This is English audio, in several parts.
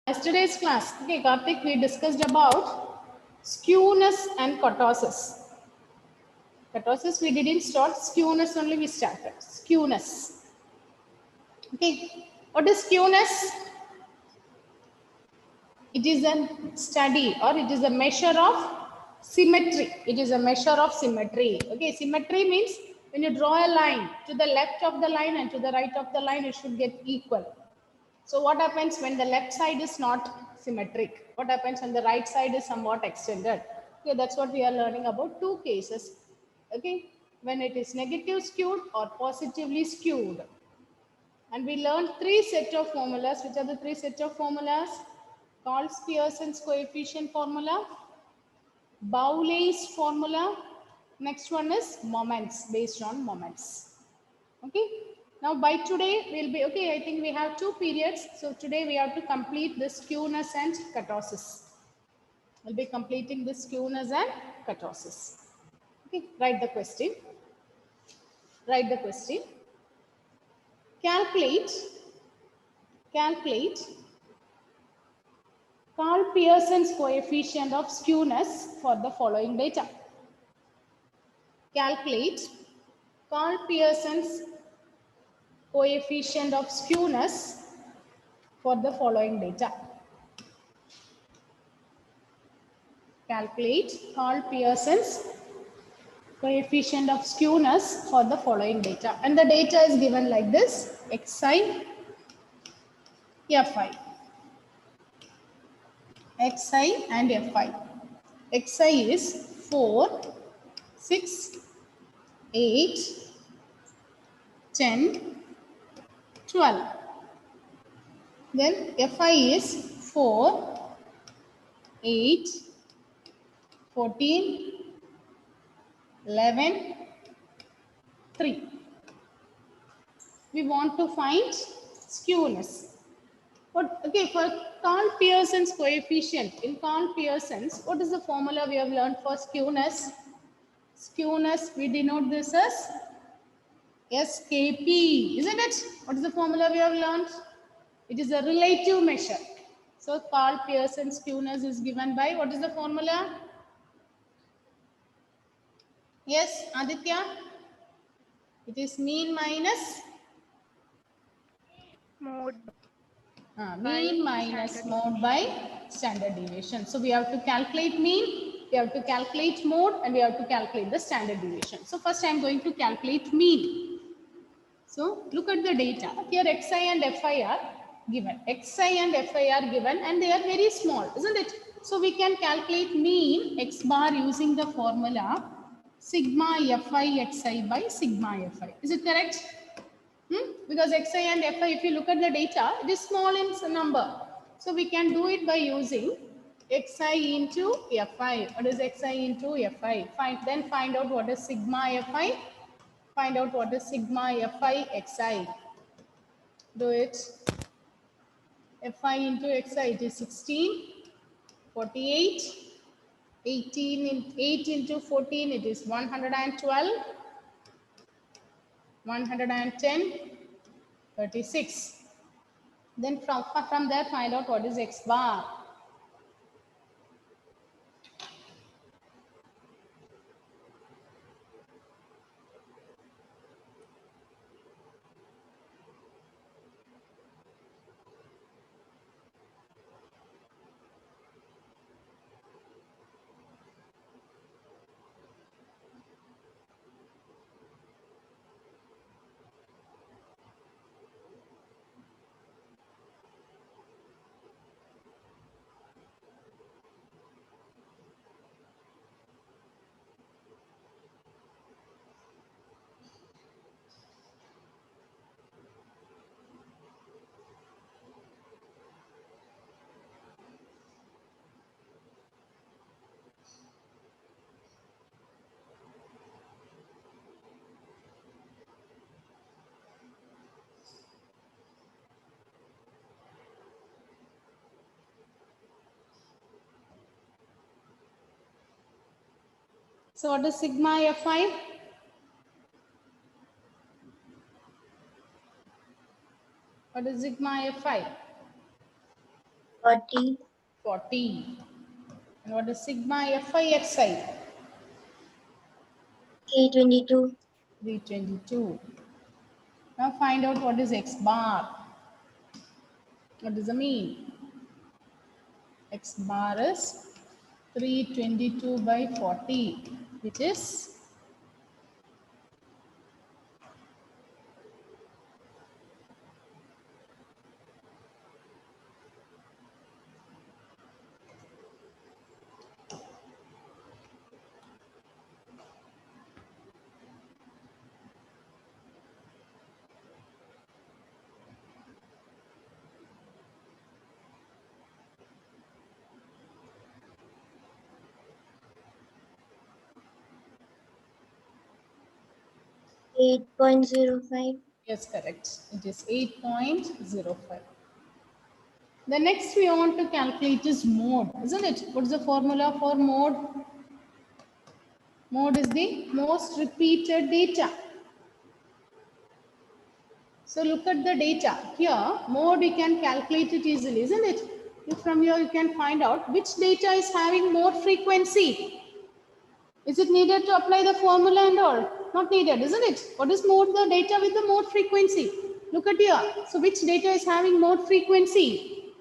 Yesterday's class, okay, Karthik, we discussed about skewness and kurtosis. Kurtosis we didn't start, skewness only we started. Skewness. Okay, what is skewness? It is a study or it is a measure of symmetry. It is a measure of symmetry. Okay, symmetry means when you draw a line, to the left of the line and to the right of the line, it should get equal. So what happens when the left side is not symmetric? What happens when the right side is somewhat extended? Okay, that's what we are learning about two cases. Okay, when it is negative skewed or positively skewed. And we learned three set of formulas. Which are the three set of formulas? Pearson's coefficient formula, Bowley's formula. Next one is moments, based on moments. Okay. Now by today we'll be, okay, I think we have 2 periods. So today we have to complete the skewness and kurtosis. We'll be completing the skewness and kurtosis. Okay, write the question. Write the question. Calculate Carl Pearson's coefficient of skewness for the following data. Calculate Carl Pearson's coefficient of skewness for the following data. Calculate Carl Pearson's coefficient of skewness for the following data. And the data is given like this: xi, fi. Xi and fi. Xi is 4, 6, 8, 10, 12. Then fi is 4, 8, 14, 11, 3. We want to find skewness. Okay, for Carl Pearson's coefficient, in Carl Pearson's, what is the formula we have learned for skewness? Skewness, we denote this as SKP, isn't it? What is the formula we have learned? It is a relative measure. So Carl Pearson's skewness is given by, what is the formula? Yes, Aditya? It is mean minus? Mode. Mean minus mode by standard deviation. So we have to calculate mean, we have to calculate mode, and we have to calculate the standard deviation. So first I am going to calculate mean. So look at the data. Here xi and fi are given. Xi and fi are given and they are very small, isn't it? So we can calculate mean x bar using the formula sigma fi xi by sigma fi. Is it correct? Because xi and fi, if you look at the data, it is small in number. So we can do it by using xi into fi. What is xi into fi? Then find out what is sigma fi. Find out what is sigma fi xi. Do it. Fi into xi, it is 16, 48, 18, 8 into 14, it is 112, 110, 36. Then from there, find out what is x bar. So what is sigma fi? What is sigma fi? 40. 40. And what is sigma fi xi? 322. 322. Now find out what is x bar. What does it mean? X bar is 322 by 40, which is 8.05. yes, correct. It is 8.05. The next we want to calculate is mode, isn't it? What's the formula for mode? Mode is the most repeated data. So look at the data. Here, mode you can calculate it easily, isn't it? From here you can find out which data is having more frequency. Is it needed to apply the formula and all? Not needed, isn't it? What is mode? The data with the more frequency. Look at here. So which data is having more frequency?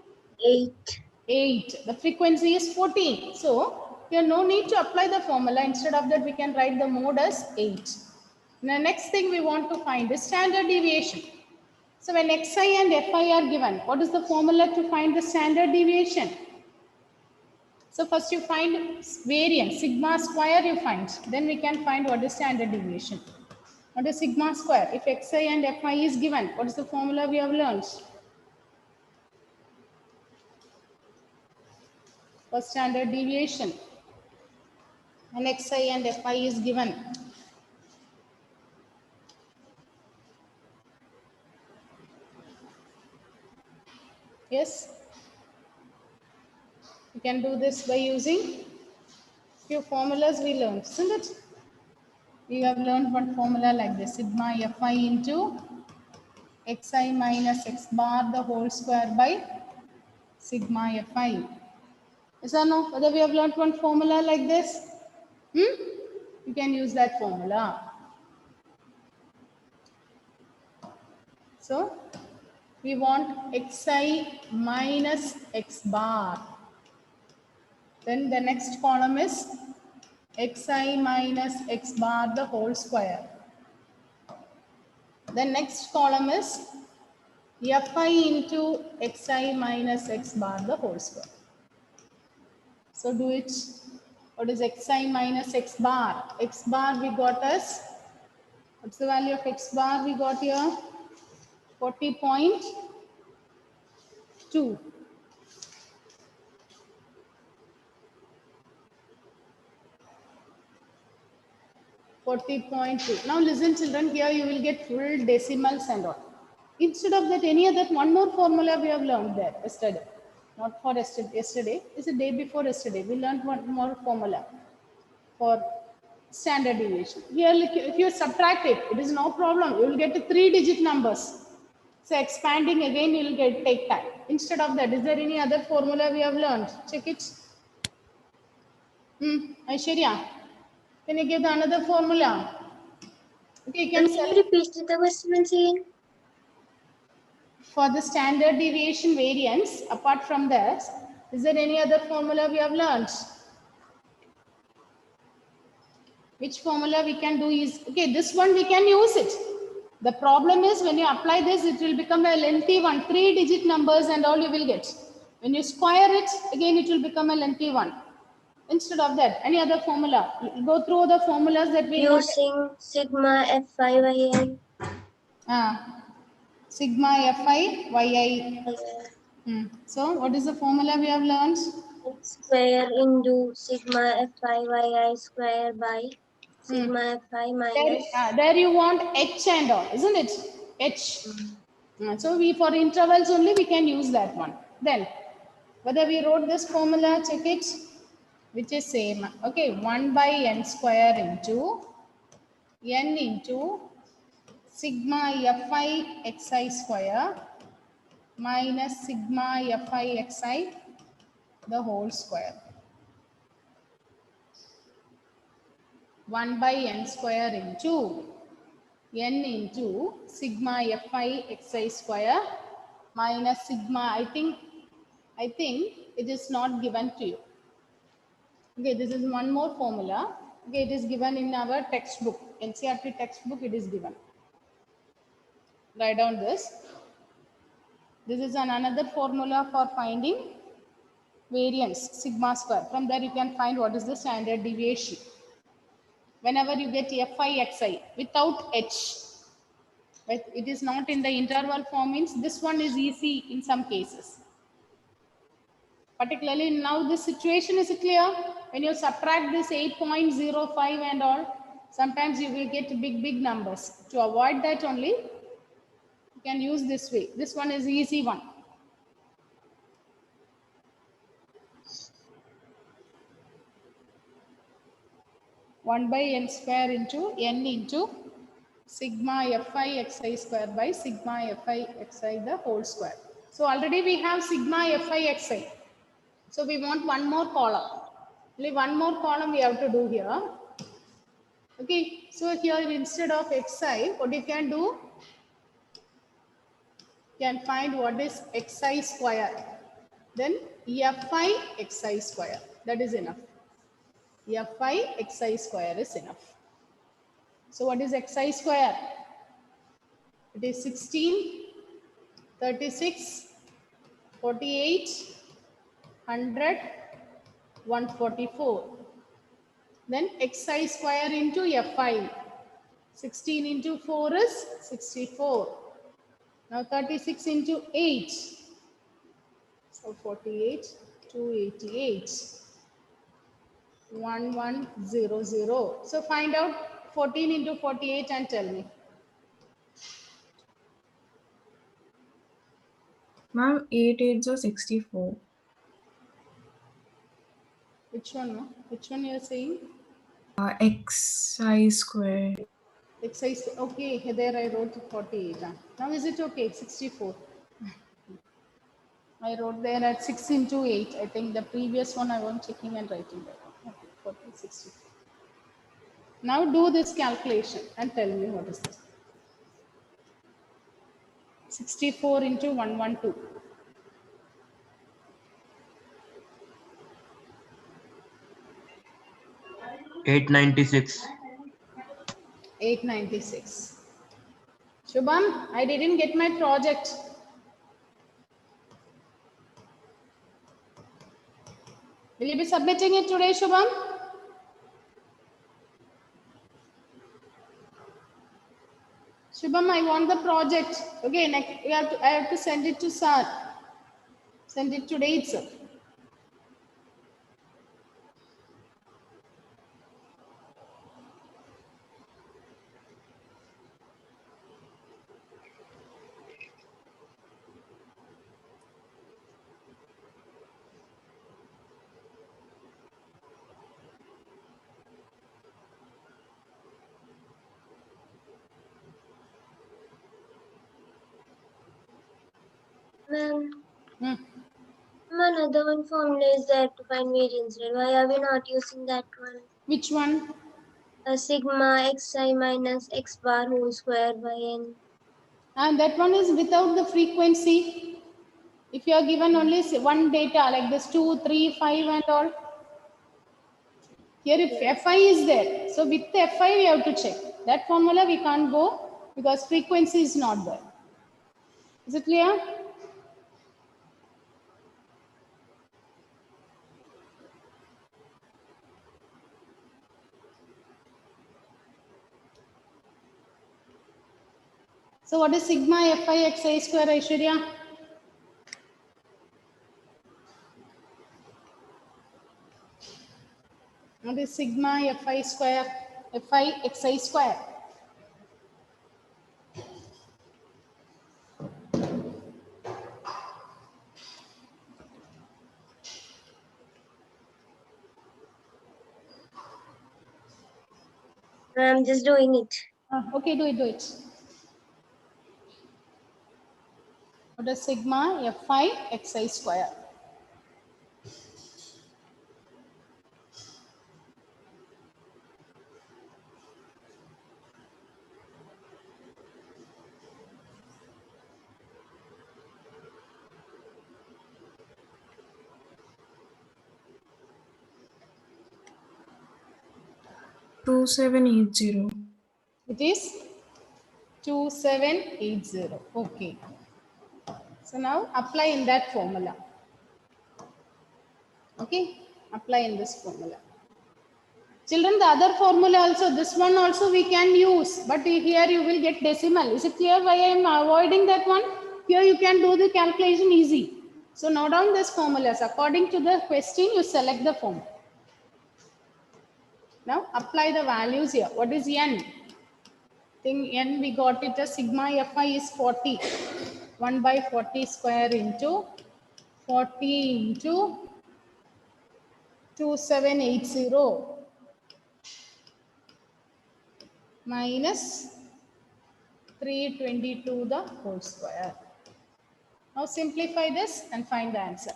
8. 8. The frequency is 14. So here no need to apply the formula. Instead of that, we can write the mode as 8. The next thing we want to find is standard deviation. So when xi and fi are given, what is the formula to find the standard deviation? So first you find variance, sigma square you find. Then we can find what is standard deviation. What is sigma square? If xi and fi is given, what is the formula we have learned? For standard deviation. And xi and fi is given. Yes? You can do this by using few formulas we learned, isn't it? We have learned one formula like this, sigma fi into xi minus x bar the whole square by sigma fi. Yes or no? Whether we have learned one formula like this? You can use that formula. So, we want xi minus x bar. Then the next column is xi minus x bar the whole square. The next column is fi into xi minus x bar the whole square. So do it. What is xi minus x bar? X bar we got as, what's the value of x bar we got here? 40.2. Now listen children, here you will get full decimals and all. Instead of that, any other one more formula we have learned there yesterday. Not for yesterday, it's the day before yesterday. We learned one more formula for standard deviation. Here, if you subtract it, it is no problem. You will get 3-digit numbers. So expanding again, you will take time. Instead of that, is there any other formula we have learned? Check it. Aishwarya, can you give the another formula? Okay, you can Can you repeat the questions again? For the standard deviation variance, apart from that, is there any other formula we have learned? Which formula we can do is, okay, this one we can use it. The problem is when you apply this, it will become a lengthy one, 3-digit numbers and all you will get. When you square it, again it will become a lengthy one. Instead of that, any other formula? Go through the formulas that we got. Using sigma fi yi. Sigma fi yi. So what is the formula we have learned? X square into sigma fi yi square by sigma fi minus. There you want h and all, isn't it? H. So we for intervals only we can use that one. Then whether we wrote this formula, check it, which is same. Okay, 1 by n square into sigma fi xi square minus sigma fi xi the whole square. 1 by n square into n into sigma fi xi square minus sigma, I think it is not given to you. Okay, this is one more formula. Okay, it is given in our textbook, NCERT textbook it is given. Write down this. This is another formula for finding variance, sigma square. From there you can find what is the standard deviation. Whenever you get fi xi without h, but it is not in the interval form, means this one is easy in some cases. Particularly now this situation is clear. When you subtract this 8.05 and all, sometimes you will get big numbers. To avoid that only, you can use this way. This one is easy one. One by n square into n into sigma fi xi square by sigma fi xi the whole square. So already we have sigma fi xi. So we want one more column. Only one more column we have to do here. Okay, so here instead of xi, what you can do? You can find what is xi square. Then fi xi square. That is enough. Fi xi square is enough. So what is xi square? It is 16, 36, 48, 100, 144. Then xi square into fi. 16 into 4 is 64. Now 36 into 8. So 48, 288, 1100. So find out 14 into 48 and tell me. Ma'am, 8 8 are 64. Which one? No? Which one you are saying? Xi square. Xi. Okay, there I wrote 48. Now is it okay? 64. I wrote there at 6 into 8. I think the previous one I was checking and writing that. Okay, 40, 64. Now do this calculation and tell me what is this. 64 into 112. 896. 896. Shubham, I didn't get my project. Will you be submitting it today, Shubham? Shubham, I want the project. Okay, next I have to send it to sir. Send it today itself. Ma'am, Hmm. another one formula is there to find variance, right? Why are we not using that one? Which one? Sigma xi minus x bar whole square by n. And that one is without the frequency. If you are given only one data like this 2, 3, 5 and all. Here if Fi is there. So with the Fi we have to check. That formula we can't go because frequency is not there. Is it clear? So what is sigma Fi xi square, Aishwarya? What is sigma Fi square? Fi xi square. I'm just doing it. Okay, do it. What What is sigma fi xi square? Two 2780. It is 2780. Okay. So now apply in that formula. Okay. Apply in this formula. Children, the other formula also, this one also we can use, but here you will get decimal. Is it clear why I am avoiding that one? Here you can do the calculation easy. So note down these formulas. According to the question, you select the form. Now apply the values here. What is n? Think n we got it as sigma fi is 40. 1 by 40 square into 40 into 2780 minus 322 the whole square. Now simplify this and find the answer.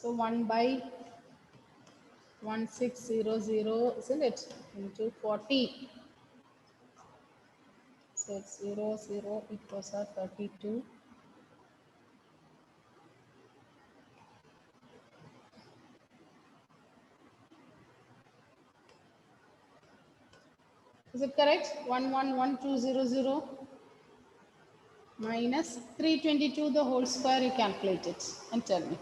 So 1 by 1600, isn't it? Into 40. So it's 0, 0, it goes out 32. Is it correct? 111200 minus 322 the whole square, you calculate it and tell me.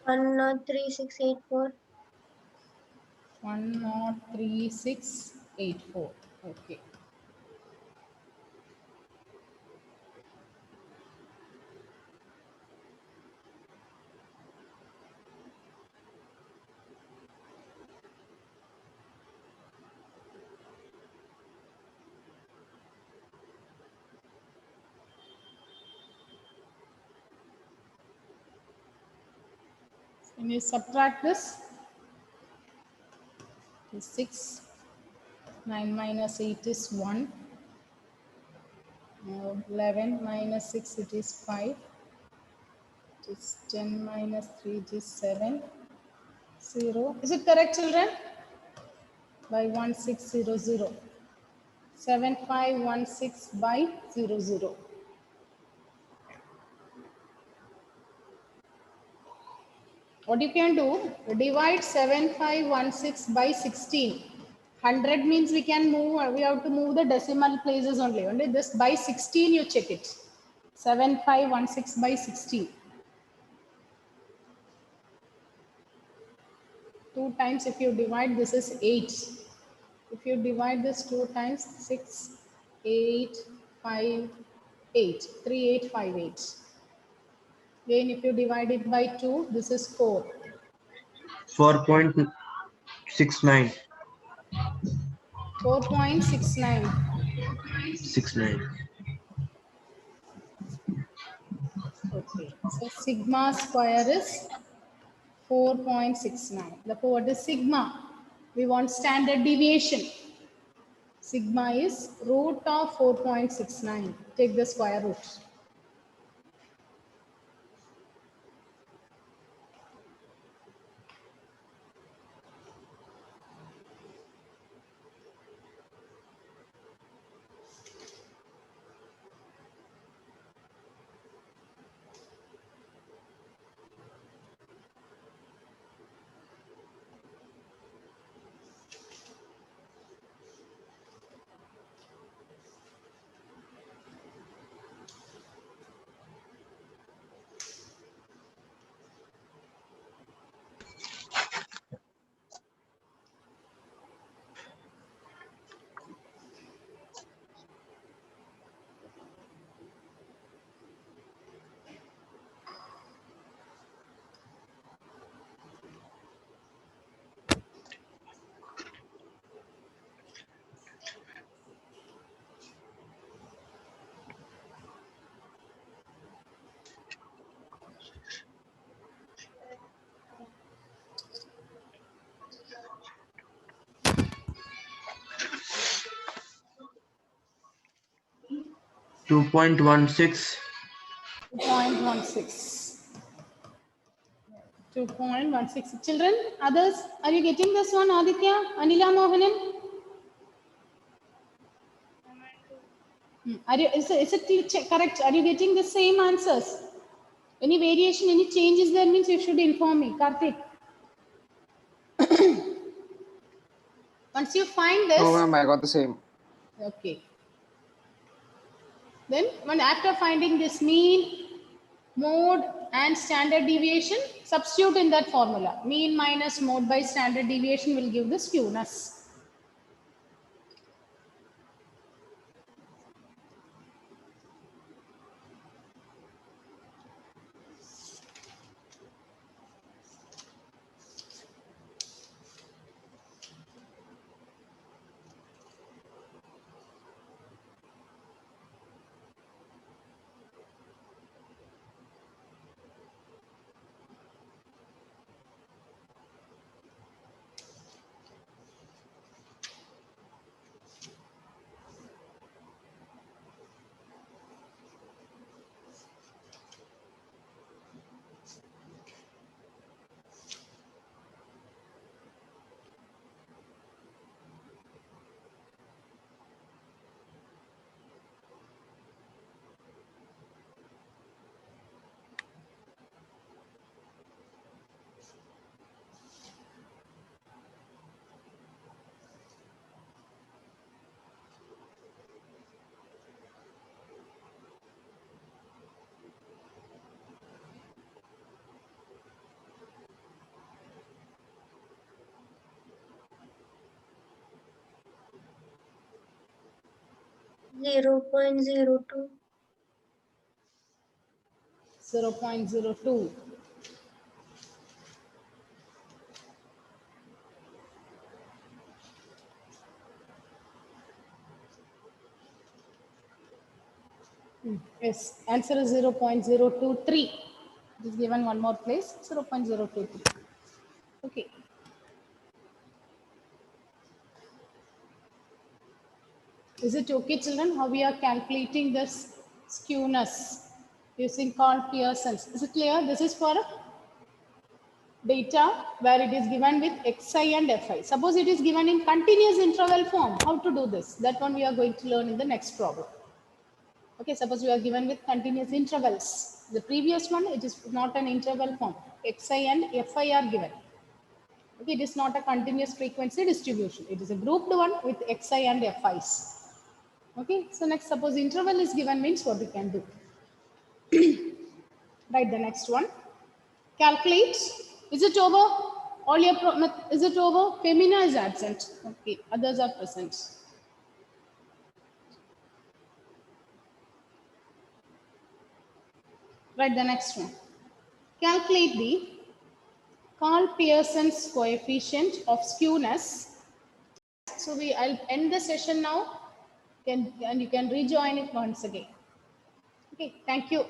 103684. 103684. Okay. When you subtract this, it is 6, 9 minus 8 is 1, 11 minus 6 it is 5, it is 10 minus 3 it is 7, 0. Is it correct, children? By 1600. 7516 by 00. What you can do, divide 7516 by 16. 100 means we can move, we have to move the decimal places only. Only this by 16 you check it. 7516 by 16. 2 times if you divide, this is 8. If you divide this 2 times, 6, 8, 5, 8. 3858. Again, if you divide it by 2, this is 4. 4.69. 4.69. 69. Okay. So sigma square is 4.69. Therefore, what is sigma? We want standard deviation. Sigma is root of 4.69. Take the square root. Two point 2.16. 2.16. 2.16. Children, others, are you getting this one? Aditya, Anila, Mohanan? Are you, is it correct? Are you getting the same answers? Any variation, any changes there means you should inform me. Karthik. Once you find this. No, ma'am, I got the same. Okay. Then when after finding this mean, mode and standard deviation, substitute in that formula. Mean minus mode by standard deviation will give the skewness. Zero point zero two. 0.02. Yes, answer is 0.023. It is given one more place, 0.023. Okay. Is it okay, children, how we are calculating this skewness using Carl Pearson's? Is it clear? This is for data where it is given with xi and fi. Suppose it is given in continuous interval form. How to do this? That one we are going to learn in the next problem. Okay, suppose we are given with continuous intervals. The previous one, it is not an interval form. Xi and fi are given. Okay, it is not a continuous frequency distribution. It is a grouped one with xi and fi's. Okay, so next, suppose interval is given means what we can do. Write the next one. Calculate. Is it over? All your is it over? Femina is absent. Okay, others are present. Write the next one. Calculate the Carl Pearson's coefficient of skewness. So I'll end the session now, and you can rejoin it once again. Okay, thank you.